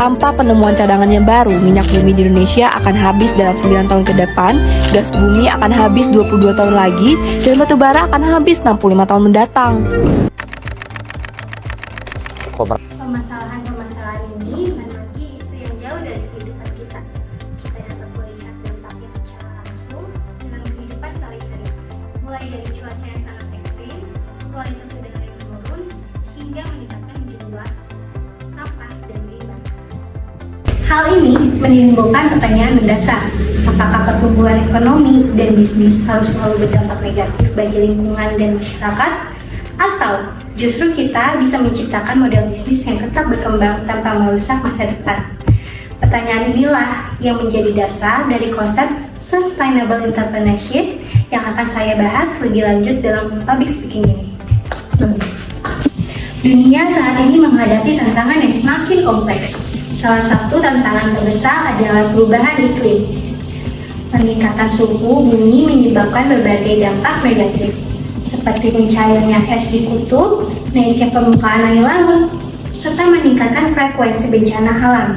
Tanpa penemuan cadangan yang baru, minyak bumi di Indonesia akan habis dalam 9 tahun ke depan, gas bumi akan habis 22 tahun lagi, dan batu bara akan habis 65 tahun mendatang. Permasalahan-permasalahan ini merupakan isu yang jauh dari kehidupan kita. Kita dapat melihat dampaknya secara langsung dalam kehidupan sehari-hari, mulai dari cuaca yang sangat ekstrim, kualitas udara yang menurun, hingga meningkatkan jumlah sampah dan limbah. Hal ini menimbulkan pertanyaan mendasar, apakah pertumbuhan ekonomi dan bisnis harus selalu berdampak negatif bagi lingkungan dan masyarakat, atau justru kita bisa menciptakan model bisnis yang tetap berkembang tanpa merusak masa depan? Pertanyaan inilah yang menjadi dasar dari konsep Sustainable Entrepreneurship yang akan saya bahas lebih lanjut dalam public speaking ini. Dunia saat ini menghadapi tantangan yang semakin kompleks. Salah satu tantangan terbesar adalah perubahan iklim. Peningkatan suhu bumi menyebabkan berbagai dampak negatif, seperti mencairnya es di kutub, naiknya permukaan air laut, serta meningkatkan frekuensi bencana alam.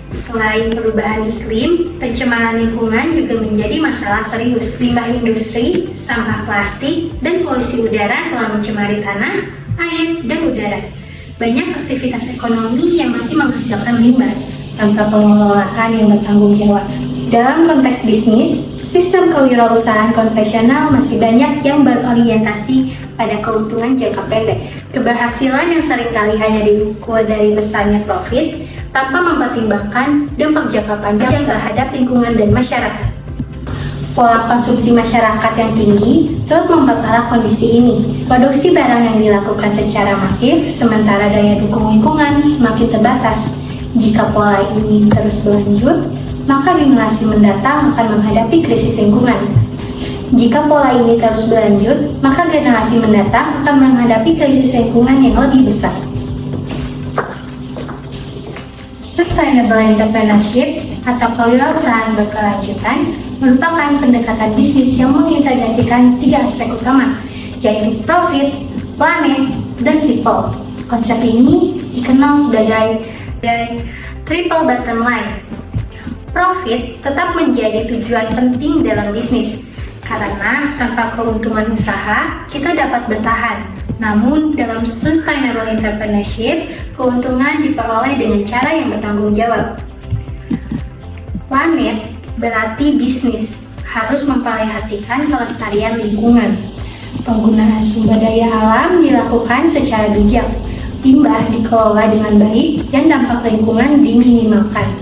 Selain perubahan iklim, pencemaran lingkungan juga menjadi masalah serius. Limbah industri, sampah plastik, dan polusi udara telah mencemari tanah, air, dan udara. Banyak aktivitas ekonomi yang masih menghasilkan limbah tanpa pengelolaan yang bertanggung jawab. Dalam konteks bisnis, sistem kewirausahaan konvensional masih banyak yang berorientasi pada keuntungan jangka pendek. Keberhasilan yang seringkali hanya diukur dari besarnya profit tanpa mempertimbangkan dampak jangka panjang terhadap lingkungan dan masyarakat. Pola konsumsi masyarakat yang tinggi turut memperparah kondisi ini. Produksi barang yang dilakukan secara masif, sementara daya dukung lingkungan semakin terbatas. Jika pola ini terus berlanjut, maka generasi mendatang akan menghadapi krisis lingkungan. Jika pola ini terus berlanjut, maka generasi mendatang akan menghadapi krisis lingkungan yang lebih besar. Sustainable Entrepreneurship atau kewirausahaan berkelanjutan merupakan pendekatan bisnis yang mengintegrasikan 3 aspek utama, yaitu profit, planet, dan people. Konsep ini dikenal sebagai triple bottom line. Profit tetap menjadi tujuan penting dalam bisnis, karena tanpa keuntungan usaha, kita dapat bertahan. Namun, dalam Sustainable Entrepreneurship, keuntungan diperoleh dengan cara yang bertanggung jawab. Planet berarti bisnis harus memperhatikan kelestarian lingkungan. Penggunaan sumber daya alam dilakukan secara bijak, limbah dikelola dengan baik, dan dampak lingkungan diminimalkan.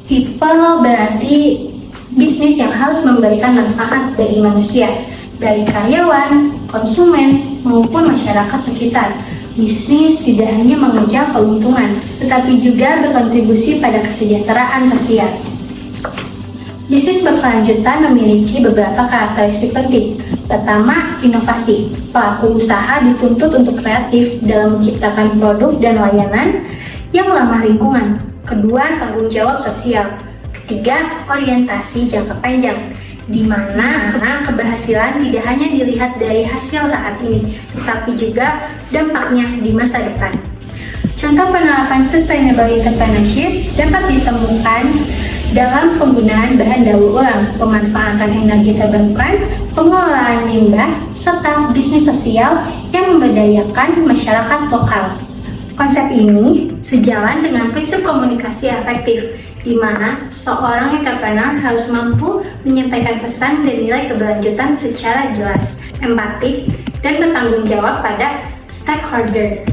People berarti bisnis yang harus memberikan manfaat bagi manusia, baik karyawan, konsumen, maupun masyarakat sekitar. Bisnis tidak hanya mengejar keuntungan, tetapi juga berkontribusi pada kesejahteraan sosial. Bisnis berkelanjutan memiliki beberapa karakteristik penting. Pertama, inovasi. Pelaku usaha dituntut untuk kreatif dalam menciptakan produk dan layanan yang ramah lingkungan. Kedua, tanggung jawab sosial. Ketiga, orientasi jangka panjang, di mana keberhasilan tidak hanya dilihat dari hasil saat ini, tetapi juga dampaknya di masa depan. Contoh penerapan Sustainable Entrepreneurship dapat ditemukan dalam penggunaan bahan daur ulang, pemanfaatan energi terbarukan, pengelolaan limbah, serta bisnis sosial yang memberdayakan masyarakat lokal. Konsep ini sejalan dengan prinsip komunikasi efektif, di mana seorang entrepreneur harus mampu menyampaikan pesan dan nilai keberlanjutan secara jelas, empatik, dan bertanggung jawab pada stakeholder.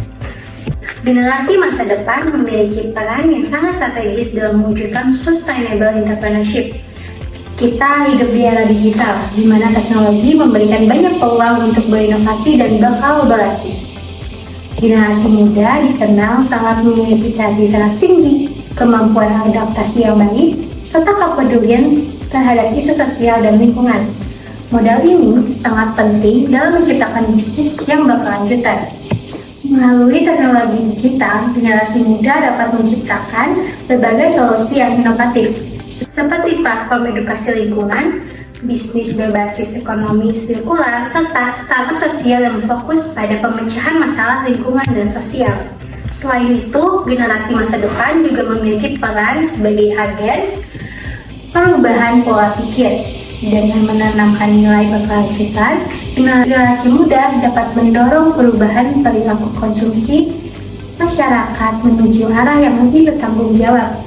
Generasi masa depan memiliki peran yang sangat strategis dalam mewujudkan Sustainable Entrepreneurship. Kita hidup di era digital, di mana teknologi memberikan banyak peluang untuk berinovasi dan berkolaborasi. Generasi muda dikenal sangat memiliki kreativitas tinggi, kemampuan adaptasi yang baik, serta kepedulian terhadap isu sosial dan lingkungan. Modal ini sangat penting dalam menciptakan bisnis yang berkelanjutan. Melalui teknologi digital, generasi muda dapat menciptakan berbagai solusi yang inovatif, seperti platform edukasi lingkungan, bisnis berbasis ekonomi sirkular, serta startup sosial yang berfokus pada pemecahan masalah lingkungan dan sosial. Selain itu, generasi masa depan juga memiliki peran sebagai agen perubahan pola pikir. Dengan menanamkan nilai berkelanjutan, generasi muda dapat mendorong perubahan perilaku konsumsi masyarakat menuju arah yang lebih bertanggung jawab.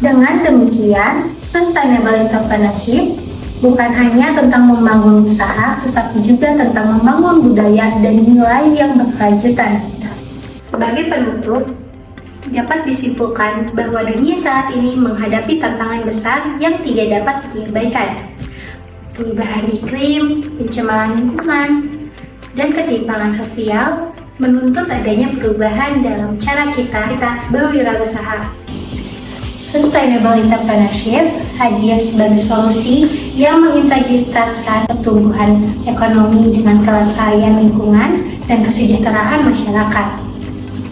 Dengan demikian, sustainable entrepreneurship bukan hanya tentang membangun usaha, tetapi juga tentang membangun budaya dan nilai yang berkelanjutan. Sebagai penutup, dapat disimpulkan bahwa dunia saat ini menghadapi tantangan besar yang tidak dapat diabaikan. Perubahan iklim, pencemaran lingkungan, dan ketimpangan sosial menuntut adanya perubahan dalam cara kita berwirausaha. Sustainable entrepreneurship hadir sebagai solusi yang mengintegritaskan pertumbuhan ekonomi dengan kelestarian lingkungan dan kesejahteraan masyarakat.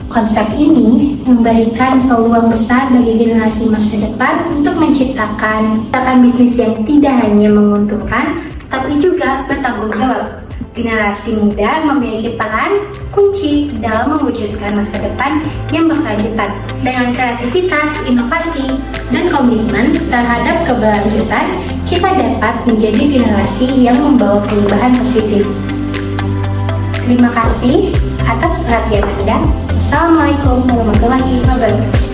Konsep ini memberikan peluang besar bagi generasi masa depan untuk menciptakan bisnis yang tidak hanya menguntungkan, tetapi juga bertanggung jawab. Generasi muda memiliki peran kunci dalam mewujudkan masa depan yang berkelanjutan. Dengan kreativitas, inovasi, dan komitmen terhadap keberlanjutan, kita dapat menjadi generasi yang membawa perubahan positif. Terima kasih atas perhatian Anda. Assalamualaikum warahmatullahi wabarakatuh.